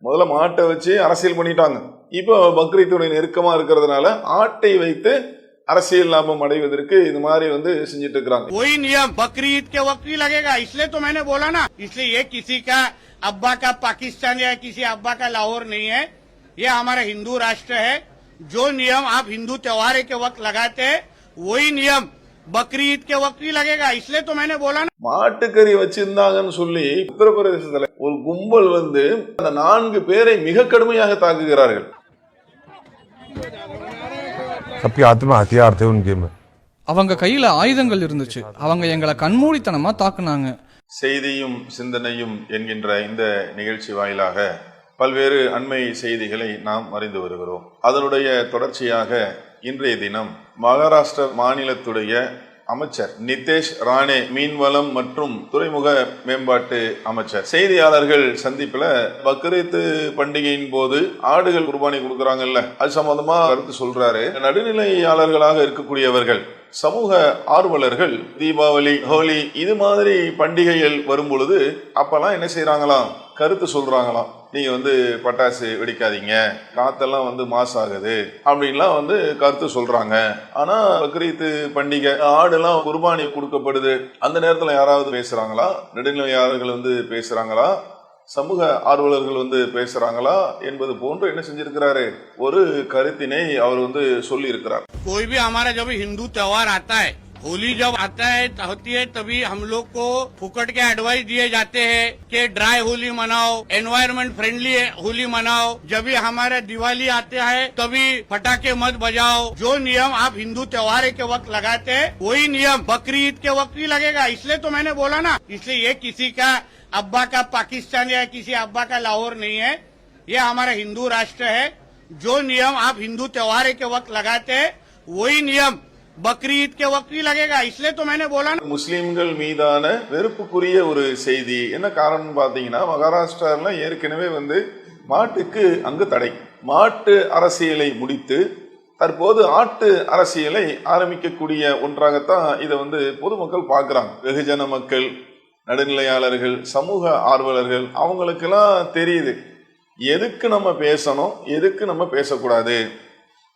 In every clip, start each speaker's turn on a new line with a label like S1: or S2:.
S1: முதல்ல மாட்டை வச்சு அரசியல் பண்ணிட்டாங்க. இப்போ பக்ரீத்துடைய நெருக்கமா இருக்கிறதுனால ஆட்டை வைத்து அரசியல் லாபம் அடைவதற்கு இது மாதிரி செஞ்சிட்டு இருக்காங்க.
S2: कोई नियम बकरीद के वक्त ही लगेगा, इसलिए तो मैंने बोला ना, इसलिए ये किसी का अब्बा का पाकिस्तान या किसी अब्बा का लाहौर नहीं है, ये हमारा हिंदू राष्ट्र है। जो नियम आप हिंदू त्योहार के वक्त लगाते हैं वही नियम बकरीद के वक्त ही लगेगा, इसलिए तो मैंने बोला ना।
S1: மாட்டுக்கறி வச்சிருந்தாங்கன்னு சொல்லி உத்தரப்பிரதேசத்துல ஒரு கும்பல் அந்த 4 பேரை மிக கடுமையாக தாக்குகிறார்கள்.
S3: सबके हाथ में हथियार थे उनके में.
S4: அவங்க கையில ஆயுதங்கள் இருந்துச்சு. அவங்க எங்களை கண்மூடித்தனமா தாக்குனாங்க.
S1: செய்தியும் சிந்தனையும் என்கின்ற இந்த நிகழ்ச்சி வாயிலாக பல்வேறு அண்மை செய்திகளை நாம் அறிந்து வருகிறோம். அதனுடைய தொடர்ச்சியாக இன்றைய தினம் மகாராஷ்டிர மாநிலத்துடைய அமைச்சர் நிதேஷ் ராணே, மீன்வளம் மற்றும் துறைமுக மேம்பாட்டு அமைச்சர், செய்தியாளர்கள் சந்திப்புல பக்ரீத் பண்டிகையின் போது ஆடுகள் குர்பானி கொடுக்கறாங்கல்ல, அது சம்பந்தமா கருத்து சொல்றாரு. நடுநிலையாளர்களாக இருக்கக்கூடியவர்கள், சமூக ஆர்வலர்கள் தீபாவளி, ஹோலி இது மாதிரி பண்டிகைகள் வரும் பொழுது அப்பெல்லாம் என்ன செய்யறாங்களாம், கருத்து சொல்றாங்களாம். நீங்க பட்டாசு வெடிக்காதீங்க, காத்தெல்லாம் மாசாகுது அப்படின்லாம் கருத்து சொல்றாங்க. ஆனா பக்ரீத் பண்டிகை ஆடுலாம் குர்பானி கொடுக்கப்படுது, அந்த நேரத்துல யாராவது பேசுறாங்களா? நடுநிலையாளர்கள் பேசுறாங்களா? சமூக ஆர்வலர்கள் பேசுறாங்களா என்பது போன்று என்ன செஞ்சிருக்கிறாரு, ஒரு கருத்தினை அவர் சொல்லி இருக்கிறார்.
S2: कोई भी हमारा जब हिंदू त्योहार आता है, होली जब आता है होती है, तभी हम लोग को फुकट के एडवाइस दिए जाते हैं कि ड्राई होली मनाओ, एनवायरमेंट फ्रेंडली होली मनाओ। जब भी हमारा दिवाली आते हैं तभी पटाखे मत बजाओ। जो नियम आप हिंदू त्योहार के वक्त लगाते हैं वही नियम बकरीद के वक्त ही लगेगा, इसलिए तो मैंने बोला ना। इसलिए ये किसी का अब्बा का पाकिस्तान या किसी अब्बा का लाहौर नहीं है, ये हमारा हिंदू राष्ट्र है। जो नियम आप हिंदू त्योहार के वक्त लगाते हैं वही नियम பக்ரீத் के वक्त ही लगेगा, इसलिए तो मैंने बोला ना।
S1: முஸ்லிம்கள் மீதான வெறுப்புக்குரிய ஒரு செய்தி என்ன காரணம் பாத்தீங்கன்னா, மகாராஷ்டிரால ஏற்கனவே மாட்டுக்கு அங்கு தடை, மாட்டு அரசியலை முடித்து தற்போது ஆட்டு அரசியலை ஆரம்பிக்கக்கூடிய ஒன்றாகத்தான் இதை பொதுமக்கள் பார்க்கிறாங்க. வெகுஜன மக்கள், நடுநிலையாளர்கள், சமூக ஆர்வலர்கள் அவங்களுக்கெல்லாம் தெரியுது எதுக்கு நம்ம பேசணும், எதுக்கு நம்ம பேசக்கூடாது,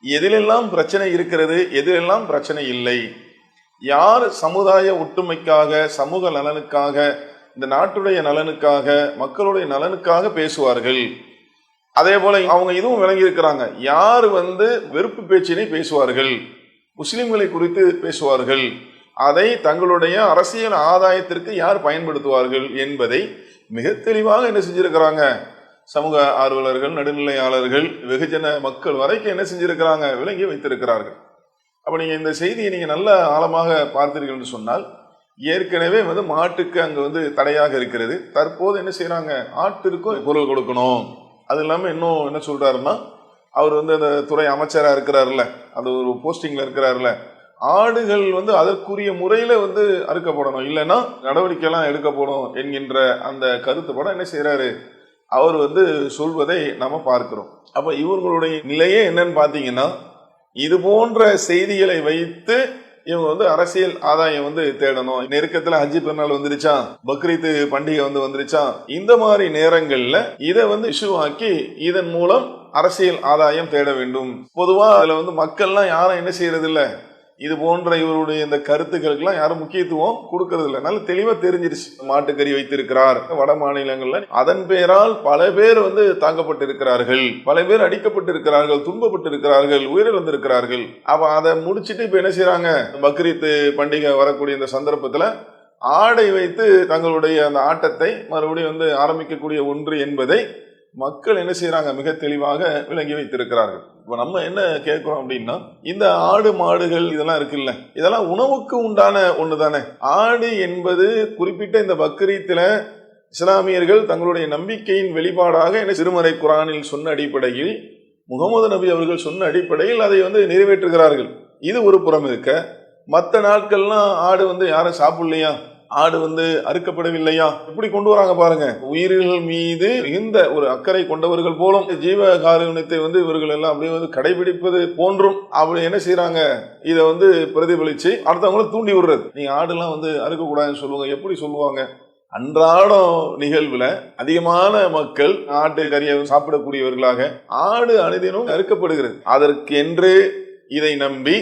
S1: எதிலெல்லாம் பிரச்சனை இருக்கிறது, எதிலெல்லாம் பிரச்சனை இல்லை, யார் சமுதாய ஒற்றுமைக்காக, சமூக நலனுக்காக, இந்த நாட்டுடைய நலனுக்காக, மக்களுடைய நலனுக்காக பேசுவார்கள். அதே போல அவங்க இதுவும் விளங்கி இருக்கிறாங்க, யார் வெறுப்பு பேச்சினை பேசுவார்கள், முஸ்லிம்களை குறித்து பேசுவார்கள், அதை தங்களுடைய அரசியல் ஆதாயத்திற்கு யார் பயன்படுத்துவார்கள் என்பதை மிக தெளிவாக என்ன செஞ்சிருக்கிறாங்க, சமூக ஆர்வலர்கள், நடுநிலையாளர்கள், வெகுஜன மக்கள் வரைக்கும் என்ன செஞ்சிருக்கிறாங்க, விளங்கி வைத்திருக்கிறார்கள். அப்ப நீங்க இந்த செய்தியை நீங்க நல்ல ஆழமாக பார்த்தீர்கள் என்று சொன்னால், ஏற்கனவே மாட்டுக்கு அங்க தடையாக இருக்கிறது. தற்போது என்ன செய்யறாங்க, ஆட்டிற்கும் குரல் கொடுக்கணும். அது இல்லாம இன்னும் என்ன சொல்றாருன்னா, அவர் அந்த துறை அமைச்சரா இருக்கிறாருல்ல, அது ஒரு போஸ்டிங்ல இருக்கிறாருல்ல, ஆடுகள் அதற்குரிய முறையில அறுக்கப்படணும், இல்லைன்னா நடவடிக்கை எல்லாம் எடுக்கப்படும் என்கின்ற அந்த கருத்துப்பட என்ன செய்யறாரு, அவர் சொல்வதை நம்ம பார்க்கிறோம். அப்ப இவர்களுடைய நிலையே என்னன்னு பாத்தீங்கன்னா, இது போன்ற செய்திகளை வைத்து இவங்க அரசியல் ஆதாயம் தேடணும். நெருக்கத்துல ஹஜ்ஜி பெருநாள் வந்துருச்சா, பக்ரீத் பண்டிகை வந்துருச்சா, இந்த மாதிரி நேரங்கள்ல இதை இஷ்யூ ஆக்கி இதன் மூலம் அரசியல் ஆதாயம் தேட வேண்டும். பொதுவா அதுல மக்கள்லாம் யாரும் என்ன செய்யறது இல்ல, இது போன்ற இவருடைய இந்த கருத்துக்களுக்கெல்லாம் யாரும் முக்கியத்துவம் கொடுக்கறது இல்லை. நல்ல தெளிவா தெரிஞ்சிருச்சு, மாட்டுக்கறி வைத்திருக்கிறார் வட மாநிலங்கள்ல, அதன் பேரால் பல பேர் தாக்கப்பட்டிருக்கிறார்கள், பல பேர் அடிக்கப்பட்டிருக்கிறார்கள், துன்பப்பட்டிருக்கிறார்கள், உயிரிழந்திருக்கிறார்கள். அப்ப அதை முடிச்சுட்டு இப்ப என்ன செய்யறாங்க, பக்ரீத் பண்டிகை வரக்கூடிய இந்த சந்தர்ப்பத்துல ஆடை வைத்து தங்களுடைய அந்த ஆட்டத்தை மறுபடியும் ஆரம்பிக்கக்கூடிய ஒன்று என்பதை மக்கள் என்ன செய்யறாங்க, மிக தெளிவாக விளங்கி வைத்திருக்கிறார்கள். இப்ப நம்ம என்ன கேட்கிறோம் அப்படின்னா, இந்த ஆடு மாடுகள் இதெல்லாம் இருக்குல்ல, இதெல்லாம் உணவுக்கு உண்டான ஒண்ணு தானே. ஆடு என்பது குறிப்பிட்ட இந்த பக்ரீத்துல இஸ்லாமியர்கள் தங்களுடைய நம்பிக்கையின் வெளிப்பாடாக என்ன திருமறை குரானில் சொன்ன அடிப்படையில், முகமது நபி அவர்கள் சொன்ன அடிப்படையில் அதை நிறைவேற்றுகிறார்கள். இது ஒரு புறம் இருக்க, மற்ற நாட்கள்லாம் ஆடு யாரும் சாப்பிடலையா, ஆடு அறுக்கப்படவில்லையா, இப்படி கொண்டு வராங்க பாருங்க. உயிர்கள் மீது மிகுந்த ஒரு அக்கறை கொண்டவர்கள் போலும் ஜீவ காருண்யத்தை இவர்கள் எல்லாம் அப்படியே கடைபிடிப்பது போன்றும் அப்படி என்ன செய்யறாங்க, இதை பிரதிபலிச்சு அடுத்தவங்களை தூண்டி விடுறது. நீங்க ஆடுலாம் அறுக்க கூடாதுன்னு சொல்லுவாங்க, எப்படி சொல்லுவாங்க, அன்றாடம் நிகழ்வுல அதிகமான மக்கள் ஆட்டு கறியை சாப்பிடக்கூடியவர்களாக ஆடு அனுதினம் அறுக்கப்படுகிறது. அதற்கென்று இதை நம்பி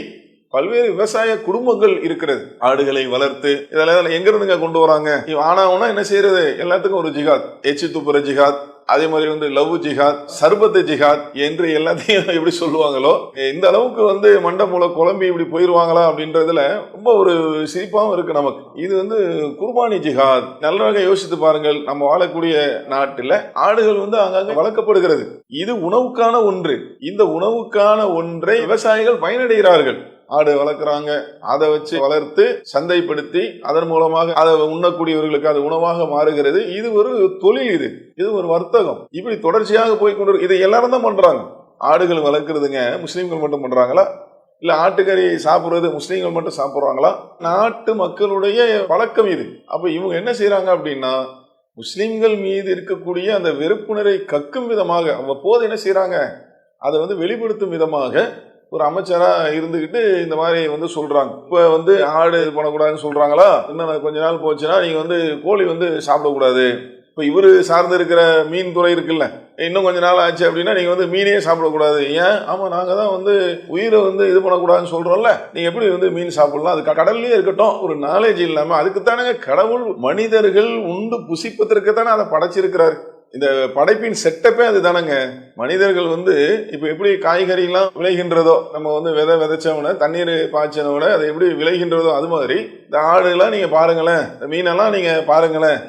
S1: பல்வேறு விவசாய குடும்பங்கள் இருக்கிறது. ஆடுகளை வளர்த்து இதெல்லாம் எங்க இருந்துங்க கொண்டு வராங்க? ஆனாவுனா என்ன செய்யறது? எல்லாத்துக்கும் ஒரு ஜிஹாத், எச்சி துப்புற ஜிஹாத், அதே மாதிரி லவ் ஜிஹாத், சர்பத்து ஜிஹாத் என்று எல்லாத்தையும் எப்படி சொல்லுவாங்களோ, இந்த அளவுக்கு மண்ட மூளை குழம்பி இப்படி போயிருவாங்களா அப்படின்றதுல ரொம்ப ஒரு சிரிப்பாவும் இருக்கு நமக்கு. இது குர்பானி ஜிஹாத். நல்லதாக யோசித்து பாருங்கள். நம்ம வாழக்கூடிய நாட்டில் ஆடுகள் அங்கங்க வளர்க்கப்படுகிறது. இது உணவுக்கான ஒன்று. இந்த உணவுக்கான ஒன்றை விவசாயிகள் பயனடைகிறார்கள். ஆடு வளர்க்குறாங்க, அதை வச்சு வளர்த்து சந்தைப்படுத்தி அதன் மூலமாக அதை உண்ணக்கூடியவர்களுக்கு அது உணவாக மாறுகிறது. இது ஒரு தொழில், இது ஒரு வர்த்தகம். இப்படி தொடர்ச்சியாக போய்கொண்டு இதை எல்லாரும் தான் பண்றாங்க. ஆடுகள் வளர்க்குறதுங்க முஸ்லீம்கள் மட்டும் பண்றாங்களா? இல்ல ஆட்டுக்கறி சாப்பிடுறது முஸ்லீம்கள் மட்டும் சாப்பிடுறாங்களா? நாட்டு மக்களுடைய பழக்கம் இது. அப்ப இவங்க என்ன செய்யறாங்க அப்படின்னா, முஸ்லீம்கள் மீது இருக்கக்கூடிய அந்த வெறுப்புணரை கக்கும் விதமாக அவ்வப்போது என்ன செய்யறாங்க, அதை வெளிப்படுத்தும் விதமாக ஒரு அமைச்சரா இருந்துகிட்டு இந்த மாதிரி சொல்றாங்க. இப்ப ஆடு இது பண்ணக்கூடாதுன்னு சொல்றாங்களா? இன்னும் கொஞ்ச நாள் போச்சுன்னா நீங்க கோழி சாப்பிடக்கூடாது. இப்ப இவரு சார்ந்து இருக்கிற மீன் துறை இருக்குல்ல, இன்னும் கொஞ்ச நாள் ஆச்சு அப்படின்னா நீங்க மீனே சாப்பிடக்கூடாது. ஏன்? ஆமா, நாங்க தான் உயிரை இது பண்ணக்கூடாதுன்னு சொல்றோம்ல, நீங்க எப்படி மீன் சாப்பிடலாம்? அது கடல்லயே இருக்கட்டும். ஒரு நாலேஜ் இல்லாம அதுக்குத்தானே கடவுள் மனிதர்கள் உண்டு புசிப்பதற்கு தானே அதை படைச்சிருக்கிறாரு. இந்த படைப்பின் செட்டப்பே அது தானங்க. மனிதர்கள் இப்ப எப்படி காய்கறிலாம் விளைகின்றதோ, நம்ம விதை விதைச்சவன தண்ணீர் பாய்ச்சனவன அது எப்படி விளைகின்றதோ, அது மாதிரி இந்த ஆடுலாம் நீங்க பாருங்களேன், இந்த மீனெல்லாம் நீங்க பாருங்களேன்.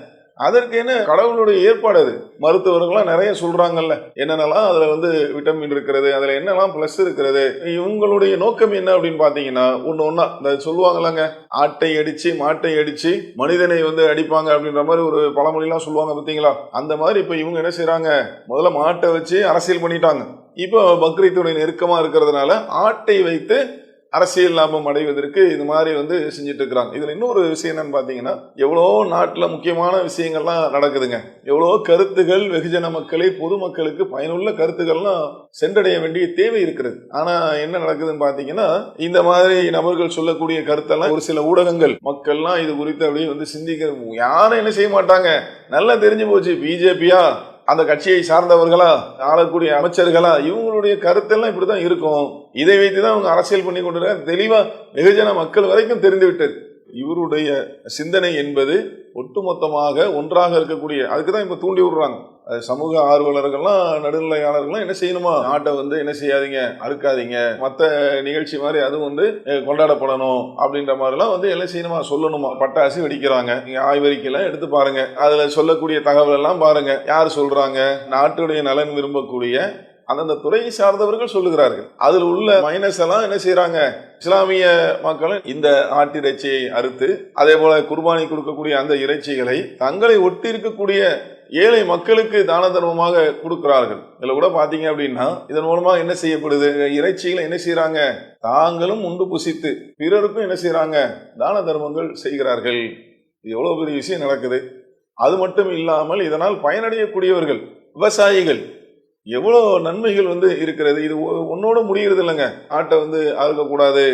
S1: அதற்கு என்ன கடவுளுடைய ஏற்பாடு. அது மருத்துவர்கள்லாம் நிறைய சொல்றாங்கல்ல, என்னென்னலாம் அதுல விட்டமின் இருக்கிறது, அதுல என்னெல்லாம் பிளஸ் இருக்கிறது. இவங்களுடைய நோக்கம் என்ன அப்படின்னு பாத்தீங்கன்னா, ஒன்னா இந்த சொல்லுவாங்கல்லங்க, ஆட்டை அடிச்சு மாட்டை அடிச்சு மனிதனை அடிப்பாங்க அப்படின்ற மாதிரி ஒரு பழமொழிலாம் சொல்லுவாங்க பாத்தீங்களா? அந்த மாதிரி இப்ப இவங்க என்ன செய்யறாங்க, முதல்ல மாட்டை வச்சு அரசியல் பண்ணிட்டாங்க. இப்போ பக்ரீத்துடைய நெருக்கமா இருக்கிறதுனால ஆட்டை வைத்து அரசியல் லாபம் அடைவதற்கு இது மாதிரி செஞ்சுட்டு இருக்கிறாங்க. இதுல இன்னொரு விஷயம் என்னன்னு பாத்தீங்கன்னா, எவ்வளோ நாட்டுல முக்கியமான விஷயங்கள்லாம் நடக்குதுங்க. எவ்வளோ கருத்துகள் வெகுஜன மக்களை, பொதுமக்களுக்கு பயனுள்ள கருத்துக்கள்லாம் சென்றடைய வேண்டிய தேவை இருக்கிறது. ஆனா என்ன நடக்குதுன்னு பாத்தீங்கன்னா, இந்த மாதிரி நபர்கள் சொல்லக்கூடிய கருத்தெல்லாம் ஒரு சில ஊடகங்கள் மக்கள்லாம் இது குறித்து அப்படியே சிந்திக்கிற யாரும் என்ன செய்ய மாட்டாங்க. நல்லா தெரிஞ்சு போச்சு, பிஜேபியா அந்த கட்சியை சார்ந்தவர்களா, ஆளக்கூடிய அமைச்சர்களா, இவங்களுடைய கருத்தெல்லாம் இப்படிதான் இருக்கும். இதை வைத்துதான் அவங்க அரசியல் பண்ணி கொண்டு தெளிவா வெகுஜன மக்கள் வரைக்கும் தெரிந்து விட்டது. இவருடைய சிந்தனை என்பது ஒட்டுமொத்தமாக ஒன்றாக இருக்கக்கூடிய, அதுக்குதான் இப்ப தூண்டி விடுறாங்க. சமூக ஆர்வலர்கள்லாம் நடுநிலையாளர்கள்லாம் என்ன செய்யணுமா, நாட்டை என்ன செய்யாதீங்க, அறுக்காதீங்க, மற்ற நிகழ்ச்சி மாதிரி அதுவும் கொண்டாடப்படணும் அப்படின்ற மாதிரிலாம் என்ன செய்யணுமா, சொல்லணுமா. பட்டாசு வெடிக்கிறாங்க, நீங்க ஆய்வறிக்கையெல்லாம் எடுத்து பாருங்க, அதுல சொல்லக்கூடிய தகவல் எல்லாம் பாருங்க. யார் சொல்றாங்க? நாட்டுடைய நலன் விரும்பக்கூடிய அந்தந்த துறையை சார்ந்தவர்கள் சொல்லுகிறார்கள். அதில் உள்ள மைனஸ் எல்லாம் என்ன செய்யறாங்க, இஸ்லாமிய மக்களும் இந்த ஆட்டிறைச்சியை அறுத்து அதே போல குர்பானி கொடுக்கக்கூடிய அந்த இறைச்சிகளை தங்களை ஒட்டி இருக்கக்கூடிய ஏழை மக்களுக்கு தான தர்மமாக கொடுக்கிறார்கள். இதுல கூட பாத்தீங்க அப்படின்னா, இதன் மூலமா என்ன செய்யப்படுது, இறைச்சிகளை என்ன செய்யறாங்க, தாங்களும் உண்டு புசித்து பிறருக்கும் என்ன செய்யறாங்க, தான தர்மங்கள் செய்கிறார்கள். எவ்வளவு பெரிய விஷயம் நடக்குது. அது மட்டும் இல்லாமல் இதனால் பயனடையக்கூடியவர்கள் விவசாயிகள் எவ்வளவு நன்மைகள் இருக்கிறது. இது ஒன்னோட முடிகிறது இல்லைங்க. ஆட்டை அறுக்கக்கூடாது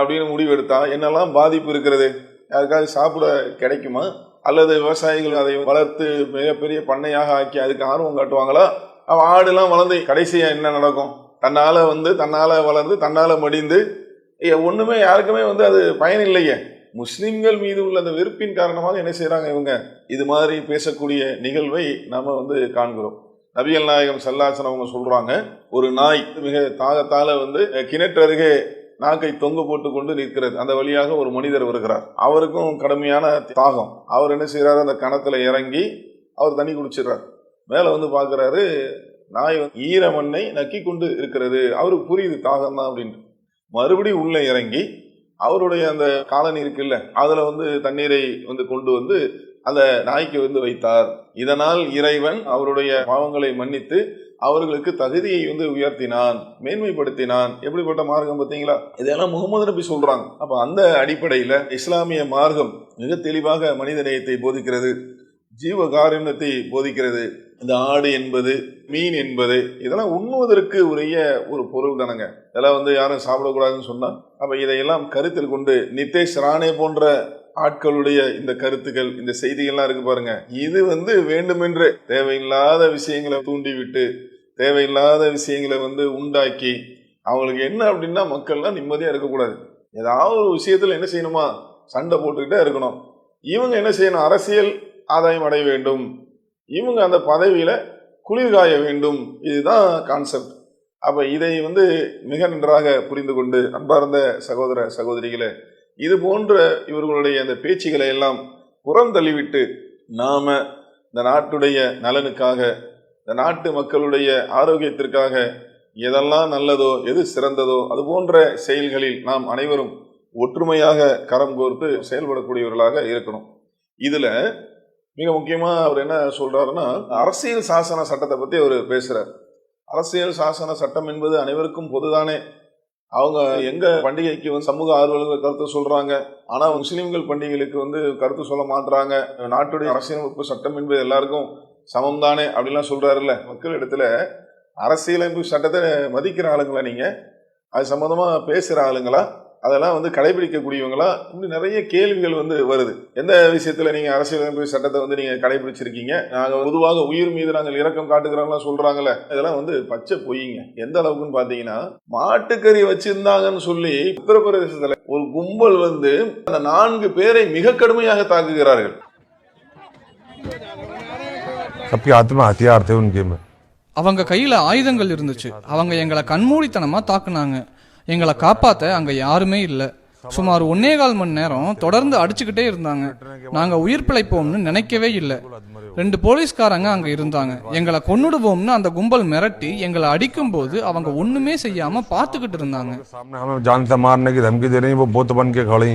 S1: அப்படின்னு முடிவு எடுத்தா என்னெல்லாம் பாதிப்பு இருக்கிறது. யாருக்காவது சாப்பிட கிடைக்குமா? அல்லது விவசாயிகள் அதை வளர்த்து மிகப்பெரிய பண்ணையாக ஆக்கி அதுக்கு ஆர்வம் காட்டுவாங்களா? ஆடுலாம் வளர்ந்து கடைசியா என்ன நடக்கும்? தன்னால வளர்ந்து தன்னால மடிந்து ஒண்ணுமே யாருக்குமே அது பயன் இல்லையே. முஸ்லிம்கள் மீது உள்ள அந்த வெறுப்பின் காரணமாக என்ன செய்யறாங்க இவங்க, இது மாதிரி பேசக்கூடிய நிகழ்வை நாம காண்கிறோம். நபிகள் நாயகம் ஸல்லல்லாஹு அவங்க சொல்றாங்க, ஒரு நாய் மிக தாகத்தால கிணற்று அருகே நாக்கை தொங்க போட்டு கொண்டு நிற்கிறது. அந்த வழியாக ஒரு மனிதர் வருகிறார். அவருக்கும் கடுமையான தாகம். அவர் என்ன செய்யறாரு, அந்த கணத்துல இறங்கி அவர் தண்ணி குடிச்சிடறார். மேல பாக்குறாரு, நாய் ஈர மண்ணை நக்கி கொண்டு இருக்கிறது. அவருக்கு புரியுது தாகம் தான் அப்படின்ட்டு. மறுபடியும் உள்ள இறங்கி அவருடைய அந்த காலனி இருக்குல்ல, அதுல தண்ணீரை கொண்டு அந்த நாய்க்கு வைத்தார். இதனால் இறைவன் அவருடைய பாவங்களை மன்னித்து அவர்களுக்கு தகுதியை உயர்த்தினான், மேன்மைப்படுத்தினான். எப்படிப்பட்ட மார்க்கம் பார்த்தீங்களா? இதெல்லாம் முகமது நபி சொல்றாங்க. அப்ப அந்த அடிப்படையில இஸ்லாமிய மார்க்கம் மிக தெளிவாக மனித நேயத்தை போதிக்கிறது, ஜீவகாருண்யத்தை போதிக்கிறது. இந்த ஆடு என்பது, மீன் என்பது இதெல்லாம் உண்ணுவதற்கு உரிய ஒரு பொருள் தானங்க. இதெல்லாம் யாரும் சாப்பிடக்கூடாதுன்னு சொன்னா, அப்ப இதையெல்லாம் கருத்தில் கொண்டு நிதேஷ் ராணே போன்ற ஆட்களுடைய இந்த கருத்துக்கள், இந்த செய்திகள்லாம் இருக்கு பாருங்க, இது வந்து வேண்டுமென்று தேவையில்லாத விஷயங்களை தூண்டிவிட்டு தேவையில்லாத விஷயங்களை வந்து உண்டாக்கி அவங்களுக்கு என்ன அப்படின்னா மக்கள்லாம் நிம்மதியா இருக்கக்கூடாது. ஏதாவது ஒரு விஷயத்துல என்ன செய்யணுமா, சண்டை போட்டுக்கிட்டே இருக்கணும். இவங்க என்ன செய்யணும், அரசியல் ஆதாயம் அடைய வேண்டும், இவங்க அந்த பதவியில குளிர்காய வேண்டும். இதுதான் கான்செப்ட். அப்ப இதை வந்து மிக நன்றாக புரிந்து கொண்டு அன்பார்ந்த சகோதர சகோதரிகளே, இது போன்ற இவர்களுடைய அந்த பேச்சுகளை எல்லாம் புறம் தள்ளிவிட்டு நாம இந்த நாட்டுடைய நலனுக்காக, இந்த நாட்டு மக்களுடைய ஆரோக்கியத்திற்காக எதெல்லாம் நல்லதோ, எது சிறந்ததோ அது போன்ற செயல்களில் நாம் அனைவரும் ஒற்றுமையாக கரம் கோர்த்து செயல்படக்கூடியவர்களாக இருக்கணும். இதுல மிக முக்கியமா அவர் என்ன சொல்றாருன்னா, அரசியல் சாசன சட்டத்தை பத்தி அவர் பேசுறார். அரசியல் சாசன சட்டம் என்பது அனைவருக்கும் பொதுதானே. அவங்க எங்க பண்டிகைக்கு வந்து சமூக ஆர்வலர்கள் கருத்து சொல்றாங்க, ஆனா முஸ்லிம்கள் பண்டிகைகளுக்கு வந்து கருத்து சொல்ல மாட்டாங்க. நாட்டுடைய அரசியலமைப்பு சட்டம் என்பது எல்லாருக்கும் சமம் தானே அப்படின்லாம் சொல்றாருல்ல. மக்கள் இடத்துல அரசியலமைப்பு சட்டத்தை மதிக்கிற ஆளுங்களா நீங்க? அது சம்பந்தமா பேசுற ஆளுங்களா? அதெல்லாம் வந்து கடைபிடிக்கக்கூடியவங்களா? இன்னும் நிறைய கேள்விகள் வந்து வருது. எந்த விஷயத்துல நீங்க அரசியலமைப்பு சட்டத்தை வந்து நீங்க கடைபிடிச்சிருக்கீங்க? நாங்க பொதுவாக உயிர் மீது நாங்கள் இரக்கம் காட்டுகிறோம்லாம் சொல்றாங்கல்ல, இதெல்லாம் வந்து பச்சை பொய்யுங்க. எந்த அளவுக்குன்னு பாத்தீங்கன்னா, மாட்டுக்கறி வச்சிருந்தாங்கன்னு சொல்லி உத்தரப்பிரதேசத்துல ஒரு கும்பல் வந்து அந்த 4 பேரை மிக கடுமையாக தாக்குகிறார்கள்.
S3: सबके हाथ में हथियार थे उनके में।
S4: அவங்க கையில ஆயுதங்கள் இருந்துச்சு. அவங்க எங்களை கண்மூடித்தனமா தாக்குனாங்க. எங்களை காப்பாத்த அங்க யாருமே இல்ல. சுமார் 1.25 மணி நேரம் தொடர்ந்து அடிச்சுக்கிட்டே இருந்தாங்க. நாங்க உயிர் பிழைப்போம்னு நினைக்கவே இல்லை. 2 போலீஸ்காரங்க அங்க இருந்தாங்க. எங்களை கொன்னுடுவோம்னு அந்த கும்பல் மிரட்டி எங்களை அடிக்கும் போது அவங்க ஒண்ணுமே செய்யாம பார்த்துக்கிட்டு இருந்தாங்க.
S3: सामने हमें जान से मारने की धमकी दे रही, वो बुत बन के खड़ी।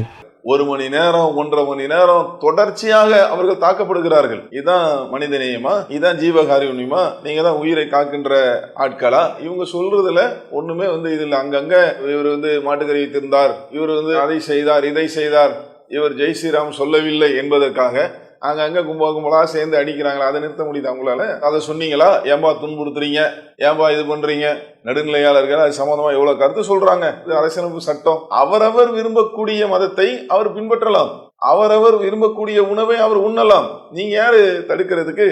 S1: 1 மணி நேரம் 1.5 மணி நேரம் தொடர்ச்சியாக அவர்கள் தாக்கப்படுகிறார்கள். இதுதான் மனித நேயமா? இதுதான் ஜீவகாருண்யமா? நீங்க தான் உயிரை காக்கின்ற ஆட்களா? இவங்க சொல்றதுல ஒண்ணுமே வந்து இதுல அங்கங்க இவர் வந்து மாட்டுக்கறி வைத்திருந்தார், இவர் வந்து அதை செய்தார், இதை செய்தார், இவர் ஜெய் ஸ்ரீராம் சொல்லவில்லை என்பதற்காக அங்கங்க கும்பலா சேர்ந்து அடிக்கிறாங்களா? அதை நிறுத்த முடியுது அவங்களால? அதை சொன்னீங்களா? ஏன்பா துன்புறுத்துறீங்க, ஏன்பா இது பண்றீங்க? நடுநிலையாளர்கள் அது சம்பந்தமா எவ்வளவு கருத்து சொல்றாங்க. இது அரசியலமைப்பு சட்டம். அவரவர் விரும்பக்கூடிய மதத்தை அவர் பின்பற்றலாம், அவரவர் விரும்பக்கூடிய உணவை அவர் உண்ணலாம். நீங்க யாரு தடுக்கிறதுக்கு?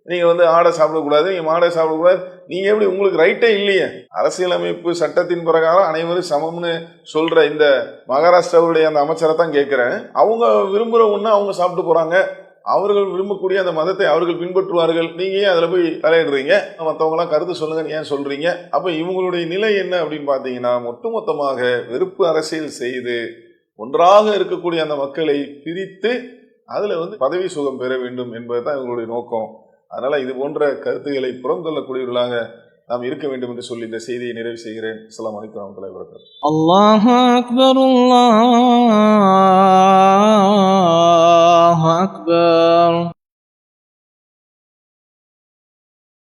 S1: நீங்க வந்து ஆடை சாப்பிடக்கூடாது, நீங்க மாடை சாப்பிடக்கூடாது, நீங்க எப்படி? உங்களுக்கு ரைட்டே இல்லையே. அரசியலமைப்பு சட்டத்தின் பிரகாரம் அனைவரும் சமம்னு சொல்ற இந்த மகாராஷ்டிராவுடைய அந்த அமைச்சரை தான் கேட்கிறேன். அவங்க விரும்புற ஒண்ணு அவங்க சாப்பிட்டு போறாங்க, அவர்கள் விரும்பக்கூடிய அந்த மதத்தை அவர்கள் பின்பற்றுவார்கள். நீங்க ஏன் அதுல போய் தலையிடுறீங்க? மற்றவங்க எல்லாம் கருத்து சொல்லுங்கன்னு ஏன் சொல்றீங்க? அப்ப இவங்களுடைய நிலை என்ன அப்படின்னு பாத்தீங்கன்னா, ஒட்டுமொத்தமாக வெறுப்பு அரசியல் செய்து ஒன்றாக இருக்கக்கூடிய அந்த மக்களை பிரித்து அதுல வந்து பதவி சுகம் பெற வேண்டும் என்பதுதான் இவங்களுடைய நோக்கம். அதனால இது போன்ற கருத்துக்களை புறந்தள்ளக்கூடியவர்களாக நாம் இருக்க வேண்டும் என்று சொல்லி இந்த செய்தியை நிறைவு செய்கிறேன். அஸ்ஸலாமு அலைக்கும் வரஹ்மத்துல்லாஹி வபரகாத்துஹு.
S5: அல்லாஹு அக்பர், அல்லாஹு அக்பர்.